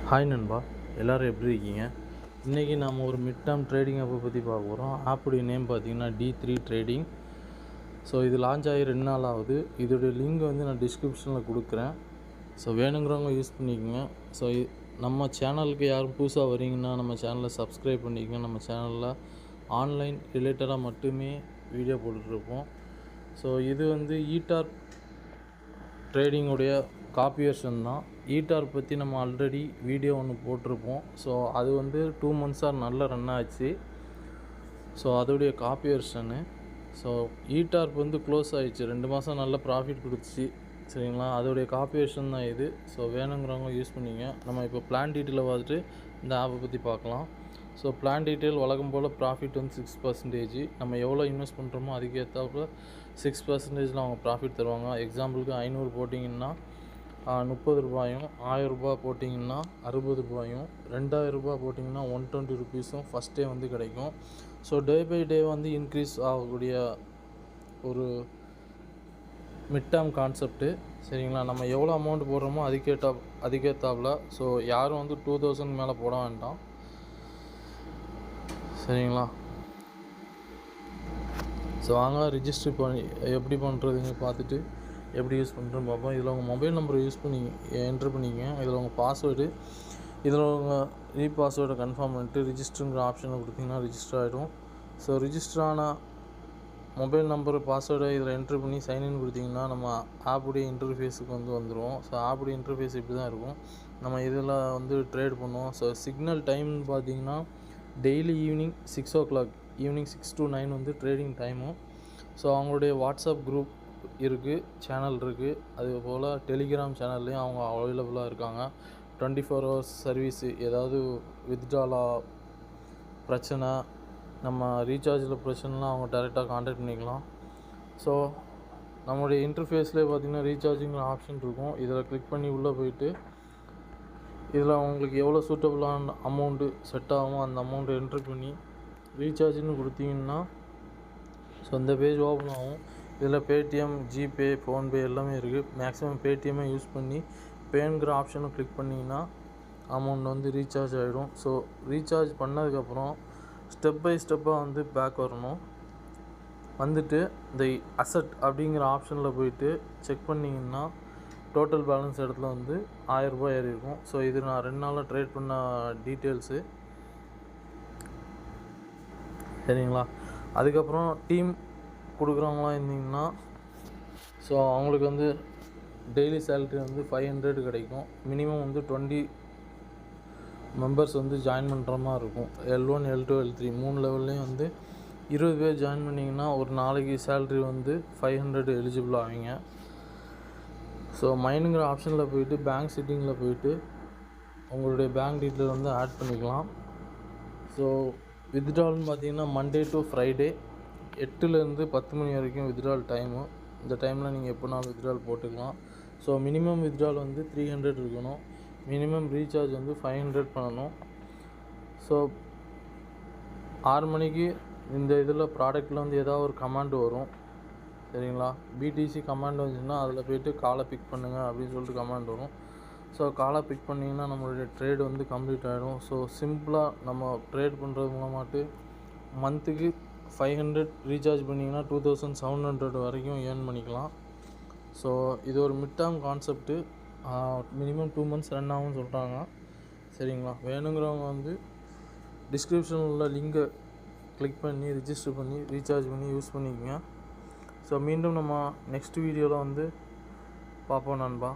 Hi நண்பா, எல்லோரும் எப்படி இருக்கீங்க? இன்றைக்கி நாம் ஒரு மிட் டேர்ம் ட்ரேடிங் அப்போ பற்றி பார்க்க போகிறோம். ஆப்புடைய நேம் பார்த்திங்கன்னா D3 ட்ரேடிங். ஸோ இது லான்ச் ஆகி 2 நாள் ஆகுது. இதோடைய லிங்க் வந்து நான் டிஸ்கிரிப்ஷனில் கொடுக்குறேன். ஸோ வேணுங்கிறவங்க யூஸ் பண்ணிக்கோங்க. ஸோ நம்ம சேனலுக்கு யாரும் புதுசாக வரீங்கன்னா நம்ம சேனலை சப்ஸ்கிரைப் பண்ணிக்கோங்க. நம்ம சேனலில் ஆன்லைன் ரிலேட்டடாக மட்டுமே வீடியோ போட்டுட்ருப்போம். ஸோ இது வந்து ஈடார் ட்ரேடிங்குடைய காப்பி வெர்ஷன் தான். ஈடார் பற்றி நம்ம ஆல்ரெடி வீடியோ ஒன்று போட்டிருப்போம். ஸோ அது வந்து 2 மந்த்ஸாக நல்லா ரன் ஆச்சு. ஸோ அதோடைய காப்பி வெர்ஷனு. ஸோ ஈடார் வந்து க்ளோஸ் ஆகிடுச்சு, 2 மாதம் நல்ல ப்ராஃபிட் கொடுத்துச்சு. சரிங்களா, அதோடைய காப்பி வெர்ஷன் தான் இது. ஸோ வேணுங்கிறவங்க யூஸ் பண்ணிங்க. நம்ம இப்போ பிளான் டீட்டெயிலை பார்த்துட்டு இந்த ஆப்பை பற்றி பார்க்கலாம். ஸோ பிளான் டீட்டெயில் வழக்கம் போல் ப்ராஃபிட் வந்து 6%. நம்ம எவ்வளோ இன்வெஸ்ட் பண்ணுறோமோ அதுக்கேற்றாப்புல 6%ல் அவங்க ப்ராஃபிட் தருவாங்க. எக்ஸாம்பிளுக்கு 500 போட்டிங்கன்னா 30 ரூபாயும், 1000 ரூபா போட்டிங்கன்னா 60 ரூபாயும், 2000 ரூபா போட்டிங்கன்னா 120 ருபீஸும் ஃபஸ்ட் டே வந்து கிடைக்கும். ஸோ டே பை டே வந்து இன்க்ரீஸ் ஆகக்கூடிய ஒரு மிட் டேர்ம் கான்செப்ட்டு. சரிங்களா, நம்ம எவ்வளோ அமௌண்ட் போடுறோமோ அதுக்கேற்றாப்புல. ஸோ யாரும் வந்து 2000 மேலே போட வேண்டாம். சரிங்களா, ஸோ வாங்க ரிஜிஸ்டர் பண்ணி எப்படி பண்ணுறதுங்க பார்த்துட்டு எப்படி யூஸ் பண்ணுறேன்னு பார்ப்போம். இதில் உங்கள் மொபைல் நம்பரை யூஸ் பண்ணி என்ட்ரு பண்ணிக்கங்க. இதில் உங்கள் பாஸ்வேர்டு, இதில் உங்கள் பாஸ்வேர்டை கன்ஃபார்ம் பண்ணிட்டு ரிஜிஸ்டருங்கிற ஆப்ஷனை கொடுத்திங்கன்னா ரிஜிஸ்டர் ஆகிடும். ஸோ ரிஜிஸ்டர் ஆன மொபைல் நம்பரு பாஸ்வேர்டை இதில் என்ட்ரு பண்ணி சைன்இன் கொடுத்திங்கன்னா நம்ம ஆப்புடைய இன்டர்ஃபேஸுக்கு வந்துடுவோம். ஸோ ஆப்புடைய இன்டர்ஃபேஸ் இப்படி தான் இருக்கும். நம்ம இதில் வந்து ட்ரேட் பண்ணுவோம். ஸோ சிக்னல் டைம்னு பார்த்திங்கன்னா daily evening 6 o'clock, evening 6 to 9 வந்து ட்ரேடிங் டைமும். ஸோ அவங்களுடைய வாட்ஸ்அப் குரூப் இருக்குது, சேனல் இருக்குது. அதுபோல் டெலிகிராம் சேனல்லையும் அவங்க அவைலபிளாக இருக்காங்க. 24 hours சர்வீஸு. ஏதாவது வித்ட்ராலா பிரச்சனை, நம்ம ரீசார்ஜில் பிரச்சனைலாம் அவங்க டைரெக்டாக கான்டாக்ட் பண்ணிக்கலாம். ஸோ நம்மளுடைய இன்டர்ஃபேஸ்லேயே பார்த்திங்கன்னா ரீசார்ஜிங்கிற ஆப்ஷன் இருக்கும். இதில் கிளிக் பண்ணி உள்ளே போயிட்டு இதில் அவங்களுக்கு எவ்வளோ சூட்டபுளான அமௌண்ட்டு செட் ஆகுமோ அந்த அமௌண்ட்டை என்ட்ரு பண்ணி ரீசார்ஜ்னு கொடுத்திங்கன்னா ஸோ இந்த பேஜ் ஓப்பன் ஆகும். இதில் பேடிஎம், ஜிபே, ஃபோன்பே எல்லாமே இருக்குது. மேக்ஸிமம் பேடிஎம்மை யூஸ் பண்ணி பேங்கிற ஆப்ஷனை கிளிக் பண்ணிங்கன்னா அமௌண்ட் வந்து ரீசார்ஜ் ஆகிடும். ஸோ ரீசார்ஜ் பண்ணதுக்கப்புறம் ஸ்டெப் பை ஸ்டெப்பாக வந்து பேக் வரணும். வந்துட்டு இந்த அசட் அப்படிங்கிற ஆப்ஷனில் போயிட்டு செக் பண்ணிங்கன்னா டோட்டல் பேலன்ஸ் இடத்துல வந்து 1000 ரூபாய் ஏறி இருக்கும். ஸோ இது நான் 2 நாளாக ட்ரேட் பண்ண டீட்டெயில்ஸு. சரிங்களா, அதுக்கப்புறம் டீம் கொடுக்குறவங்களாம் இருந்திங்கன்னா ஸோ அவங்களுக்கு வந்து டெய்லி சேலரி வந்து 500 கிடைக்கும். மினிமம் வந்து 20 மெம்பர்ஸ் வந்து ஜாயின் பண்ணுற மாதிரி இருக்கும். L1, L2, L3 3 லெவல்லையும் வந்து 20 பேர் ஜாயின் பண்ணிங்கன்னா ஒரு நாளைக்கு சேலரி வந்து 500 எலிஜிபிள் ஆவீங்க. ஸோ மைனுங்கிற ஆப்ஷனில் போயிட்டு பேங்க் செட்டிங்கில் போயிட்டு உங்களுடைய பேங்க் டீட்டெயில் வந்து ஆட் பண்ணிக்கலாம். ஸோ வித்ட்ரால்னு பார்த்திங்கன்னா மண்டே டு ஃப்ரைடே 8லேருந்து 10 மணி வரைக்கும் வித்ட்ரால் டைமு. இந்த டைமில் நீங்கள் எப்போனாலும் வித்ட்ரால் போட்டுக்கலாம். ஸோ மினிமம் வித்ட்ரால் வந்து 300 இருக்கணும். மினிமம் ரீசார்ஜ் வந்து 500 பண்ணணும். ஸோ 6 மணிக்கு இந்த இதில் ப்ராடக்ட்டில் வந்து ஏதாவது ஒரு கமாண்ட் வரும். சரிங்களா, பிடிசி கமாண்ட் வந்துச்சுன்னா அதில் போய்ட்டு காலை பிக் பண்ணுங்கள் அப்படின்னு சொல்லிட்டு கமாண்ட் வரும். ஸோ காலை பிக் பண்ணிங்கன்னா நம்மளுடைய ட்ரேட் வந்து கம்ப்ளீட் ஆகிடும். ஸோ சிம்பிளாக நம்ம ட்ரேட் பண்ணுறது மூலமாட்டு மந்த்துக்கு 500 ரீசார்ஜ் பண்ணிங்கன்னா 2700 வரைக்கும் ஏர்ன் பண்ணிக்கலாம். ஸோ இது ஒரு mid term concept. Minimum 2 months run ஆகும்னு சொல்கிறாங்க. சரிங்களா, வேணுங்கிறவங்க வந்து டிஸ்கிரிப்ஷனில் உள்ள லிங்கை கிளிக் பண்ணி ரிஜிஸ்டர் பண்ணி ரீசார்ஜ் பண்ணி யூஸ் பண்ணிக்கோங்க. ஸோ மீண்டும் நம்ம நெக்ஸ்ட் வீடியோவில் வந்து பார்ப்போம் நண்பா.